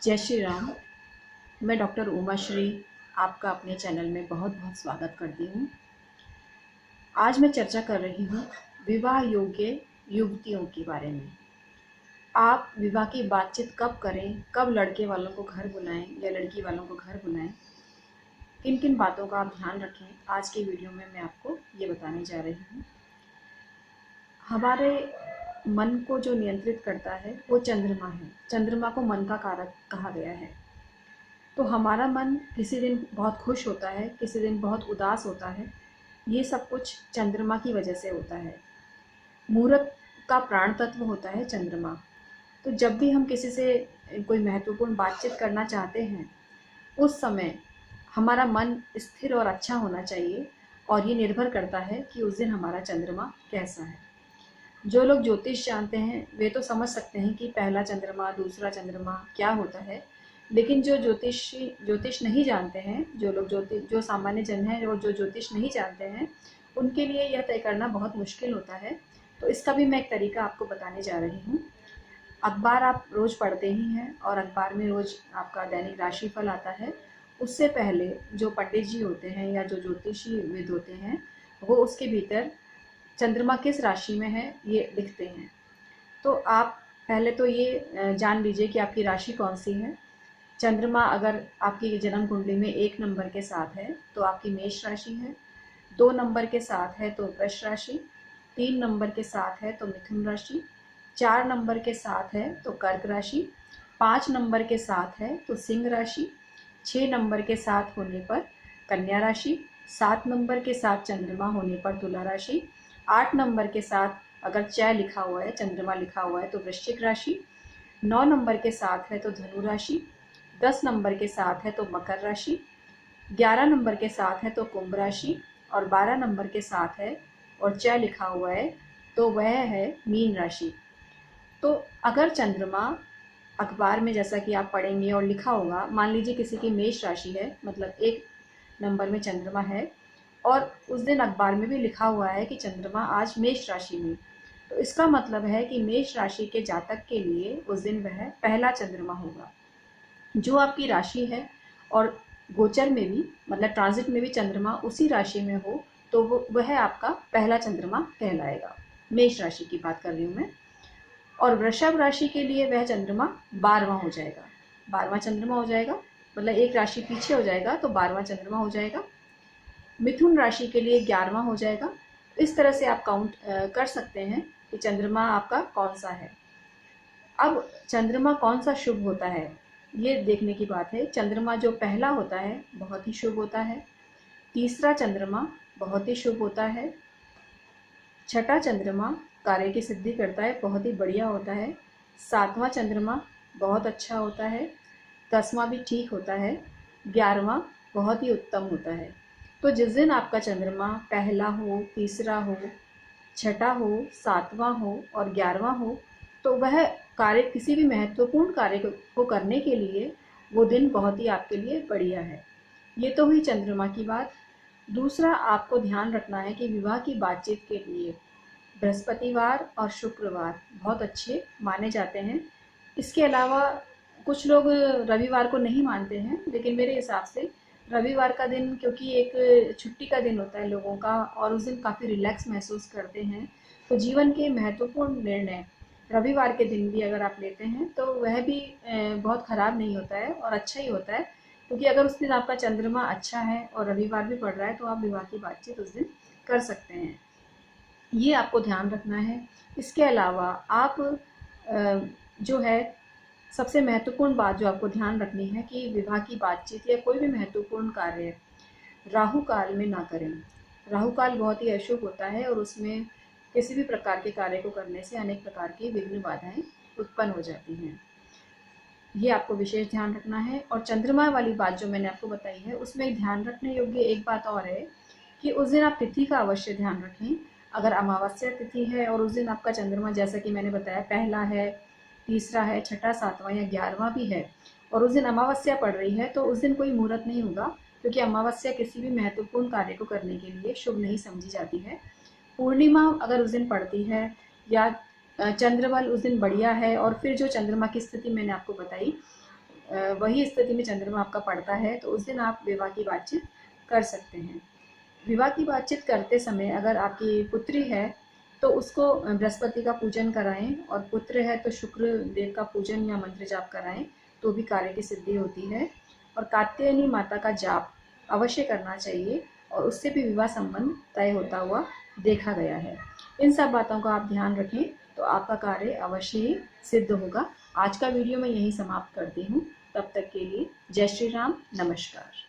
जय श्री राम। मैं डॉक्टर उमा श्री आपका अपने चैनल में बहुत बहुत स्वागत करती हूँ। आज मैं चर्चा कर रही हूँ विवाह योग्य युवतियों के बारे में। आप विवाह की बातचीत कब करें, कब लड़के वालों को घर बुलाएं या लड़की वालों को घर बुलाएं, किन किन बातों का आप ध्यान रखें, आज के वीडियो में मैं आपको ये बताने जा रही हूँ। हमारे मन को जो नियंत्रित करता है वो चंद्रमा है। चंद्रमा को मन का कारक कहा गया है। तो हमारा मन किसी दिन बहुत खुश होता है, किसी दिन बहुत उदास होता है। ये सब कुछ चंद्रमा की वजह से होता है। मुहूर्त का प्राण तत्व होता है चंद्रमा। तो जब भी हम किसी से कोई महत्वपूर्ण बातचीत करना चाहते हैं, उस समय हमारा मन स्थिर और अच्छा होना चाहिए, और ये निर्भर करता है कि उस दिन हमारा चंद्रमा कैसा है। जो लोग ज्योतिष जानते हैं वे तो समझ सकते हैं कि पहला चंद्रमा, दूसरा चंद्रमा क्या होता है। लेकिन जो ज्योतिष नहीं जानते हैं, जो सामान्य जन हैं और जो ज्योतिष नहीं जानते हैं, उनके लिए यह तय करना बहुत मुश्किल होता है। तो इसका भी मैं एक तरीका आपको बताने जा रही हूँ। अखबार आप रोज़ पढ़ते ही हैं और अखबार में रोज़ आपका दैनिक राशिफल आता है। उससे पहले जो पंडित जी होते हैं या जो ज्योतिषी विद होते हैं, वो उसके भीतर चंद्रमा किस राशि में है ये लिखते हैं। तो आप पहले तो ये जान लीजिए कि आपकी राशि कौन सी है। चंद्रमा अगर आपकी जन्म कुंडली में 1 नंबर के साथ है तो आपकी मेष राशि है, 2 नंबर के साथ है तो वृष राशि, 3 नंबर के साथ है तो मिथुन राशि, 4 नंबर के साथ है तो कर्क राशि, 5 नंबर के साथ है तो सिंह राशि, 6 नंबर के साथ होने पर कन्या राशि, 7 नंबर के साथ चंद्रमा होने पर तुला राशि, 8 नंबर के साथ अगर चय लिखा हुआ है, चंद्रमा लिखा हुआ है तो वृश्चिक राशि, 9 नंबर के साथ है तो धनु राशि, 10 नंबर के साथ है तो मकर राशि, 11 नंबर के साथ है तो कुंभ राशि, और 12 नंबर के साथ है और चय लिखा हुआ है तो वह है मीन राशि। तो अगर चंद्रमा अखबार में जैसा कि आप पढ़ेंगे और लिखा होगा, मान लीजिए किसी की मेष राशि है, मतलब 1 नंबर में चंद्रमा है, और उस दिन अखबार में भी लिखा हुआ है कि चंद्रमा आज मेष राशि में, तो इसका मतलब है कि मेष राशि के जातक के लिए उस दिन वह पहला चंद्रमा होगा। जो आपकी राशि है और गोचर में भी, मतलब ट्रांजिट में भी चंद्रमा उसी राशि में हो, तो वह आपका पहला चंद्रमा कहलाएगा। मेष राशि की बात कर रही हूँ मैं। और वृषभ राशि के लिए वह चंद्रमा 12वां हो जाएगा। 12वां चंद्रमा हो जाएगा, मतलब एक राशि पीछे हो जाएगा तो 12वां चंद्रमा हो जाएगा। मिथुन राशि के लिए 11वां हो जाएगा। इस तरह से आप काउंट कर सकते हैं कि चंद्रमा आपका कौन सा है। अब चंद्रमा कौन सा शुभ होता है ये देखने की बात है। चंद्रमा जो पहला होता है बहुत ही शुभ होता है, तीसरा चंद्रमा बहुत ही शुभ होता है, छठा चंद्रमा कार्य की सिद्धि करता है, बहुत ही बढ़िया होता है, 7वां चंद्रमा बहुत अच्छा होता है, 10वां भी ठीक होता है, 11वां बहुत ही उत्तम होता है। तो जिस दिन आपका चंद्रमा पहला हो, तीसरा हो, छठा हो, 7वां हो और 11वां हो, तो वह कार्य, किसी भी महत्वपूर्ण कार्य को करने के लिए वो दिन बहुत ही आपके लिए बढ़िया है। ये तो हुई चंद्रमा की बात। दूसरा आपको ध्यान रखना है कि विवाह की बातचीत के लिए बृहस्पतिवार और शुक्रवार बहुत अच्छे माने जाते हैं। इसके अलावा कुछ लोग रविवार को नहीं मानते हैं, लेकिन मेरे हिसाब से रविवार का दिन, क्योंकि एक छुट्टी का दिन होता है लोगों का और उस दिन काफ़ी रिलैक्स महसूस करते हैं, तो जीवन के महत्वपूर्ण निर्णय रविवार के दिन भी अगर आप लेते हैं तो वह भी बहुत ख़राब नहीं होता है और अच्छा ही होता है। क्योंकि अगर उस दिन आपका चंद्रमा अच्छा है और रविवार भी पड़ रहा है तो आप विवाह की बातचीत उस दिन कर सकते हैं। ये आपको ध्यान रखना है। इसके अलावा आप जो है, सबसे महत्वपूर्ण बात जो आपको ध्यान रखनी है कि विवाह की बातचीत या कोई भी महत्वपूर्ण कार्य राहु काल में ना करें। राहु काल बहुत ही अशुभ होता है और उसमें किसी भी प्रकार के कार्य को करने से अनेक प्रकार की विघ्न बाधाएं उत्पन्न हो जाती हैं। ये आपको विशेष ध्यान रखना है। और चंद्रमा वाली बात जो मैंने आपको बताई है, उसमें ध्यान रखने योग्य एक बात और है कि उस दिन आप तिथि का अवश्य ध्यान रखें। अगर अमावस्या तिथि है और उस दिन आपका चंद्रमा, जैसा कि मैंने बताया, पहला है, तीसरा है, छठा, 7वां या 11वां भी है और उस दिन अमावस्या पड़ रही है, तो उस दिन कोई मुहूर्त नहीं होगा, क्योंकि अमावस्या किसी भी महत्वपूर्ण कार्य को करने के लिए शुभ नहीं समझी जाती है। पूर्णिमा अगर उस दिन पड़ती है या चंद्रबल उस दिन बढ़िया है, और फिर जो चंद्रमा की स्थिति मैंने आपको बताई, वही स्थिति में चंद्रमा आपका पड़ता है तो उस दिन आप विवाह की बातचीत कर सकते हैं। विवाह की बातचीत करते समय अगर आपकी पुत्री है तो उसको बृहस्पति का पूजन कराएं, और पुत्र है तो शुक्र देव का पूजन या मंत्र जाप कराएं तो भी कार्य की सिद्धि होती है। और कात्यायनी माता का जाप अवश्य करना चाहिए, और उससे भी विवाह संबंध तय होता हुआ देखा गया है। इन सब बातों का आप ध्यान रखें तो आपका कार्य अवश्य ही सिद्ध होगा। आज का वीडियो मैं यहीं समाप्त करती हूँ। तब तक के लिए जय श्री राम, नमस्कार।